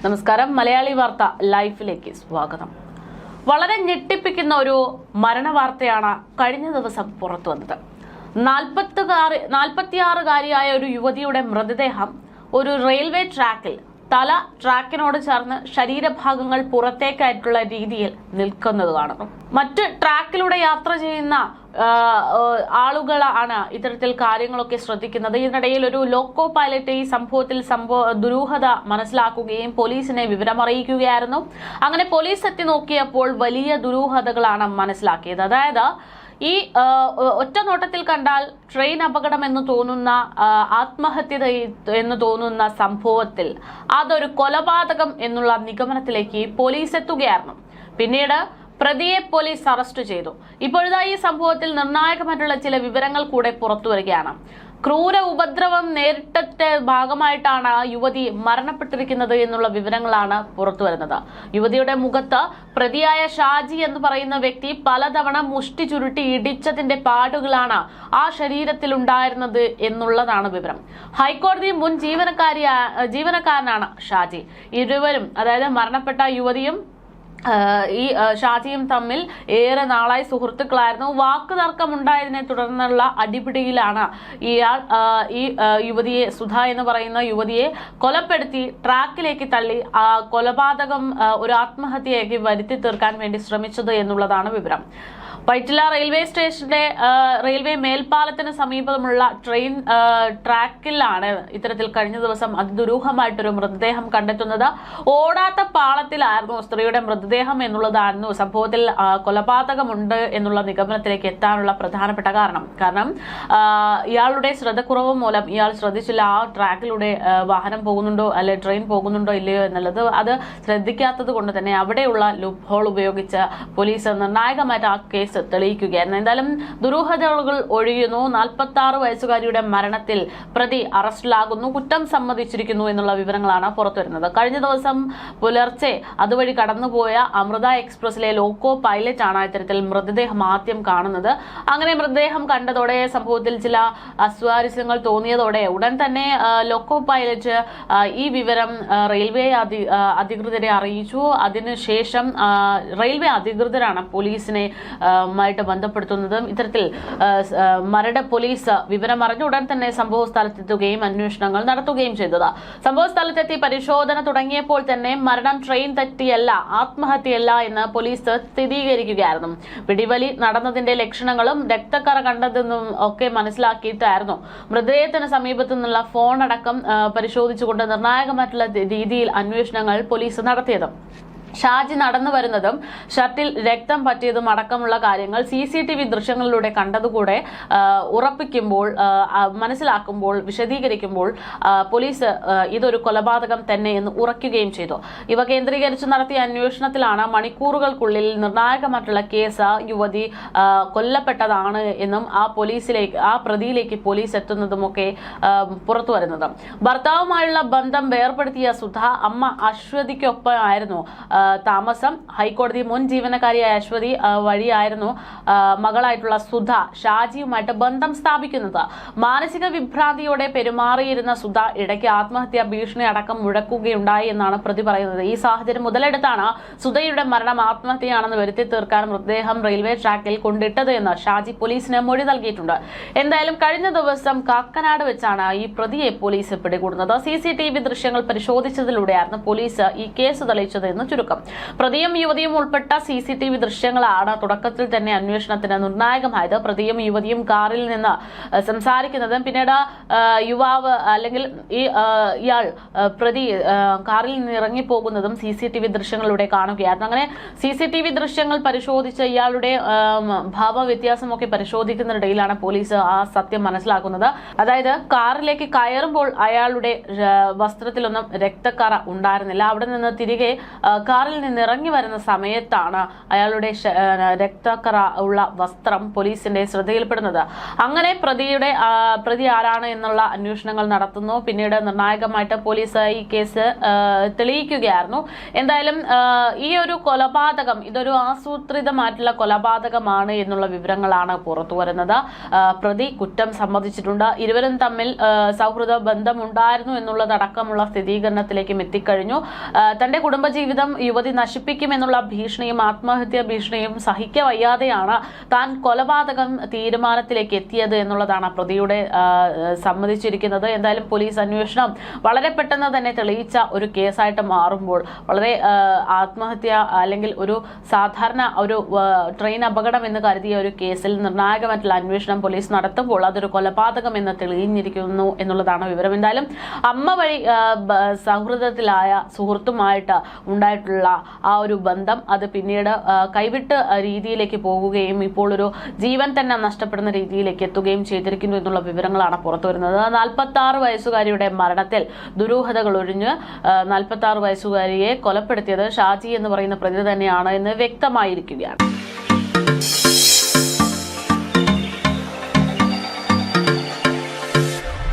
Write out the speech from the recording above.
നമസ്കാരം. മലയാളി വാർത്ത ലൈഫിലേക്ക് സ്വാഗതം. വളരെ ഞെട്ടിപ്പിക്കുന്ന ഒരു മരണ വാർത്തയാണ് കഴിഞ്ഞ ദിവസം പുറത്തു വന്നത്. 46-കാരിയായ ഒരു യുവതിയുടെ മൃതദേഹം ഒരു റെയിൽവേ ട്രാക്കിൽ തല ട്രാക്കിനോട് ചേർന്ന് ശരീരഭാഗങ്ങൾ പുറത്തേക്കായിട്ടുള്ള രീതിയിൽ നിൽക്കുന്നത് കാണുന്നു. മറ്റ് ട്രാക്കിലൂടെ യാത്ര ചെയ്യുന്ന ആളുകളാണ് ഇത്തരത്തിൽ കാര്യങ്ങളൊക്കെ ശ്രദ്ധിക്കുന്നത്. ഇതിനിടയിൽ ഒരു ലോക്കോ പൈലറ്റ് ഈ സംഭവത്തിൽ ദുരൂഹത മനസ്സിലാക്കുകയും പോലീസിനെ വിവരമറിയിക്കുകയായിരുന്നു. അങ്ങനെ പോലീസ് എത്തി നോക്കിയപ്പോൾ വലിയ ദുരൂഹതകളാണ് മനസ്സിലാക്കിയത്. അതായത് ഈ ഒറ്റ നോട്ടത്തിൽ കണ്ടാൽ ട്രെയിൻ അപകടം എന്ന് തോന്നുന്ന ആത്മഹത്യ എന്ന് തോന്നുന്ന സംഭവത്തിൽ അതൊരു കൊലപാതകം എന്നുള്ള നിഗമനത്തിലേക്ക് പോലീസ് എത്തുകയായിരുന്നു. പിന്നീട് പ്രതിയെ പോലീസ് അറസ്റ്റ് ചെയ്തു. ഇപ്പോഴത്തെ ഈ സംഭവത്തിൽ നിർണായകമായിട്ടുള്ള ചില വിവരങ്ങൾ കൂടെ പുറത്തു വരികയാണ്. ക്രൂര ഉപദ്രവം നേരിട്ട ഭാഗമായിട്ടാണ് യുവതി മരണപ്പെട്ടിരിക്കുന്നത് എന്നുള്ള വിവരങ്ങളാണ് പുറത്തു വരുന്നത്. യുവതിയുടെ മുഖത്ത് പ്രതിയായ ഷാജി എന്ന് പറയുന്ന വ്യക്തി പലതവണ മുഷ്ടി ചുരുട്ടി ഇടിച്ചതിന്റെ പാടുകളാണ് ആ ശരീരത്തിൽ ഉണ്ടായിരുന്നത് എന്നുള്ളതാണ് വിവരം. ഹൈക്കോടതി മുൻ ജീവനക്കാരനാണ് ഷാജി. ഇരുവരും, അതായത് മരണപ്പെട്ട യുവതിയും ഈ ഷാജിയും തമ്മിൽ ഏറെ നാളായി സുഹൃത്തുക്കളായിരുന്നു. വാക്കുതർക്കം ഉണ്ടായതിനെ തുടർന്നുള്ള അടിപിടിയിലാണ് ഇയാൾ ഈ യുവതിയെ, സുധ എന്ന് പറയുന്ന യുവതിയെ കൊലപ്പെടുത്തി ട്രാക്കിലേക്ക് തള്ളി കൊലപാതകം ഒരു ആത്മഹത്യയാക്കി വരുത്തി തീർക്കാൻ വേണ്ടി ശ്രമിച്ചത് എന്നുള്ളതാണ് വിവരം. വൈറ്റില റെയിൽവേ സ്റ്റേഷന്റെ റെയിൽവേ മേൽപ്പാലത്തിന് സമീപമുള്ള ട്രെയിൻ ട്രാക്കിലാണ് ഇത്തരത്തിൽ കഴിഞ്ഞ ദിവസം അതിദുരൂഹമായിട്ടൊരു മൃതദേഹം കണ്ടെത്തുന്നത്. ഓടാത്ത പാളത്തിലായിരുന്നു സ്ത്രീയുടെ മൃതദേഹം എന്നുള്ളതായിരുന്നു സംഭവത്തിൽ കൊലപാതകമുണ്ട് എന്നുള്ള നിഗമനത്തിലേക്ക് എത്താനുള്ള പ്രധാനപ്പെട്ട കാരണം ഇയാളുടെ ശ്രദ്ധക്കുറവ് മൂലം ഇയാൾ ശ്രദ്ധിച്ചില്ല ആ ട്രാക്കിലൂടെ വാഹനം പോകുന്നുണ്ടോ അല്ലെ ട്രെയിൻ പോകുന്നുണ്ടോ ഇല്ലയോ എന്നുള്ളത്. അത് ശ്രദ്ധിക്കാത്തത് കൊണ്ട് തന്നെ അവിടെയുള്ള ലൂപ്പ് ഹോൾ ഉപയോഗിച്ച് പോലീസ് നിർണായകമായിട്ട് ആ കേസ് തെളിയിക്കുകയായിരുന്നു. എന്തായാലും ദുരൂഹതകൾ ഒഴിയുന്നു. 46 വയസ്സുകാരിയുടെ മരണത്തിൽ പ്രതി അറസ്റ്റിലാകുന്നു. കുറ്റം സമ്മതിച്ചിരിക്കുന്നു എന്നുള്ള വിവരങ്ങളാണ് പുറത്തുവരുന്നത്. കഴിഞ്ഞ ദിവസം പുലർച്ചെ അതുവഴി കടന്നുപോയ അമൃത എക്സ്പ്രസിലെ ലോക്കോ പൈലറ്റ് ആണ് ഇത്തരത്തിൽ മൃതദേഹം ആദ്യം കാണുന്നത്. അങ്ങനെ മൃതദേഹം കണ്ടതോടെ സംഭവത്തിൽ ചില അസ്വാരസ്യങ്ങൾ തോന്നിയതോടെ ഉടൻ തന്നെ ലോക്കോ പൈലറ്റ് ഈ വിവരം റെയിൽവേ അധികൃതരെ അറിയിച്ചു. അതിനുശേഷം റെയിൽവേ അധികൃതരാണ് പോലീസിനെ ായിട്ട് ബന്ധപ്പെടുത്തുന്നതും. ഇത്തരത്തിൽ മരട് പോലീസ് വിവരം അറിഞ്ഞ ഉടൻ തന്നെ സംഭവ സ്ഥലത്തെത്തുകയും അന്വേഷണങ്ങൾ നടത്തുകയും ചെയ്തത്. സംഭവ സ്ഥലത്തെത്തി പരിശോധന തുടങ്ങിയപ്പോൾ തന്നെ മരണം ട്രെയിൻ തെറ്റിയല്ല, ആത്മഹത്യയല്ല എന്ന് പോലീസ് സ്ഥിരീകരിക്കുകയായിരുന്നു. പിടിവലി നടന്നതിന്റെ ലക്ഷണങ്ങളും രക്തക്കറ കണ്ടതെന്നും ഒക്കെ മനസ്സിലാക്കിയിട്ടായിരുന്നു മൃതദേഹത്തിന് സമീപത്തു നിന്നുള്ള ഫോൺ അടക്കം പരിശോധിച്ചുകൊണ്ട് നിർണായകമായിട്ടുള്ള രീതിയിൽ അന്വേഷണങ്ങൾ പോലീസ് നടത്തിയത്. ഷാജി നടന്നു വരുന്നതും ഷർട്ടിൽ രക്തം പറ്റിയതും അടക്കമുള്ള കാര്യങ്ങൾ CCTV ദൃശ്യങ്ങളിലൂടെ കണ്ടതുകൂടെ ഉറപ്പിക്കുമ്പോൾ, മനസ്സിലാക്കുമ്പോൾ, വിശദീകരിക്കുമ്പോൾ പോലീസ് ഇതൊരു കൊലപാതകം തന്നെ എന്ന് ഉറയ്ക്കുകയും ചെയ്തു. ഇവ കേന്ദ്രീകരിച്ച് നടത്തിയ അന്വേഷണത്തിലാണ് മണിക്കൂറുകൾക്കുള്ളിൽ നിർണായകമായിട്ടുള്ള കേസ് യുവതി കൊല്ലപ്പെട്ടതാണ് എന്നും ആ പ്രതിയിലേക്ക് പോലീസ് എത്തുന്നതുമൊക്കെ പുറത്തു വരുന്നത്. ഭർത്താവുമായുള്ള ബന്ധം വേർപെടുത്തിയ സുധ അമ്മ അശ്വതിക്കൊപ്പമായിരുന്നു താമസം. ഹൈക്കോടതി മുൻ ജീവനക്കാരിയായ അശ്വതി വഴിയായിരുന്നു മകളായിട്ടുള്ള സുധ ഷാജിയുമായിട്ട് ബന്ധം സ്ഥാപിക്കുന്നത്. മാനസിക വിഭ്രാന്തിയോടെ പെരുമാറിയിരുന്ന സുധ ഇടയ്ക്ക് ആത്മഹത്യാ ഭീഷണി അടക്കം മുഴക്കുകയുണ്ടായി എന്നാണ് പ്രതി പറയുന്നത്. ഈ സാഹചര്യം മുതലെടുത്താണ് സുധയുടെ മരണം ആത്മഹത്യയാണെന്ന് വരുത്തി തീർക്കാൻ മൃതദേഹം റെയിൽവേ ട്രാക്കിൽ കൊണ്ടിട്ടത് എന്ന് ഷാജി പോലീസിന് മൊഴി നൽകിയിട്ടുണ്ട്. എന്തായാലും കഴിഞ്ഞ ദിവസം കാക്കനാട് വെച്ചാണ് ഈ പ്രതിയെ പോലീസ് പിടികൂടുന്നത്. CCTV ദൃശ്യങ്ങൾ പരിശോധിച്ചതിലൂടെയായിരുന്നു പോലീസ് ഈ കേസ് തെളിയിച്ചത് എന്ന് ചുരുക്കം. പ്രതിയും യുവതിയും ഉൾപ്പെട്ട CCTV ദൃശ്യങ്ങളാണ് തുടക്കത്തിൽ തന്നെ അന്വേഷണത്തിന് നിർണായകമായത്. പ്രതിയും യുവതിയും കാറിൽ നിന്ന് സംസാരിക്കുന്നതും പിന്നീട് യുവാവ് അല്ലെങ്കിൽ ഇയാൾ പ്രതി കാറിൽ നിന്ന് ഇറങ്ങിപ്പോകുന്നതും CCTV ദൃശ്യങ്ങളിലൂടെ കാണുകയായിരുന്നു. അങ്ങനെ CCTV ദൃശ്യങ്ങൾ പരിശോധിച്ച് ഇയാളുടെ ഭാവവ്യത്യാസമൊക്കെ പരിശോധിക്കുന്നതിനിടയിലാണ് പോലീസ് ആ സത്യം മനസ്സിലാക്കുന്നത്. അതായത് കാറിലേക്ക് കയറുമ്പോൾ അയാളുടെ വസ്ത്രത്തിലൊന്നും രക്തക്കറ ഉണ്ടായിരുന്നില്ല. അവിടെ നിന്ന് തിരികെ കാറിൽ നിന്ന് ഇറങ്ങി വരുന്ന സമയത്താണ് അയാളുടെ രക്തക്കറ ഉള്ള വസ്ത്രം പോലീസിന്റെ ശ്രദ്ധയിൽപ്പെടുന്നത്. അങ്ങനെ പ്രതി ആരാണ് എന്നുള്ള അന്വേഷണങ്ങൾ നടത്തുന്നു. പിന്നീട് നിർണായകമായിട്ട് പോലീസ് ഈ കേസ് തെളിയിക്കുകയായിരുന്നു. എന്തായാലും ഈ ഒരു കൊലപാതകം ഇതൊരു ആസൂത്രിതമായിട്ടുള്ള കൊലപാതകമാണ് എന്നുള്ള വിവരങ്ങളാണ് പുറത്തു വരുന്നത്. പ്രതി കുറ്റം സമ്മതിച്ചിട്ടുണ്ട്. ഇരുവരും തമ്മിൽ സൗഹൃദ ബന്ധമുണ്ടായിരുന്നു എന്നുള്ളതടക്കമുള്ള സ്ഥിരീകരണത്തിലേക്കും എത്തിക്കഴിഞ്ഞു. തന്റെ കുടുംബജീവിതം യുവതി നശിപ്പിക്കുമെന്നുള്ള ഭീഷണിയും ആത്മഹത്യാ ഭീഷണിയും സഹിക്കവയ്യാതെയാണ് താൻ കൊലപാതകം തീരുമാനത്തിലേക്ക് എത്തിയത് എന്നുള്ളതാണ് പ്രതിയുടെ സമ്മതിച്ചിരിക്കുന്നത്. എന്തായാലും പോലീസ് അന്വേഷണം വളരെ പെട്ടെന്ന് തന്നെ തെളിയിച്ച ഒരു കേസായിട്ട് മാറുമ്പോൾ വളരെ ആത്മഹത്യ അല്ലെങ്കിൽ ഒരു സാധാരണ ഒരു ട്രെയിൻ അപകടം എന്ന് കരുതിയ ഒരു കേസിൽ നിർണായകമായിട്ടുള്ള അന്വേഷണം പോലീസ് നടത്തുമ്പോൾ അതൊരു കൊലപാതകം എന്ന് തെളിഞ്ഞിരിക്കുന്നു എന്നുള്ളതാണ് വിവരം. എന്തായാലും അമ്മ വഴി സൗഹൃദത്തിലായ സുഹൃത്തുമായിട്ട് ഉണ്ടായിട്ടുള്ള ആ ഒരു ബന്ധം അത് പിന്നീട് കൈവിട്ട് രീതിയിലേക്ക് പോകുകയും ഇപ്പോൾ ഒരു ജീവൻ തന്നെ നഷ്ടപ്പെടുന്ന രീതിയിലേക്ക് എത്തുകയും ചെയ്തിരിക്കുന്നു എന്നുള്ള വിവരങ്ങളാണ് പുറത്തു വരുന്നത്. 46 വയസ്സുകാരിയുടെ മരണത്തിൽ ദുരൂഹതകൾ ഒഴിഞ്ഞ് 46 വയസ്സുകാരിയെ കൊലപ്പെടുത്തിയത് ഷാജി എന്ന് പറയുന്ന പ്രതി തന്നെയാണ് എന്ന് വ്യക്തമായിരിക്കുകയാണ്.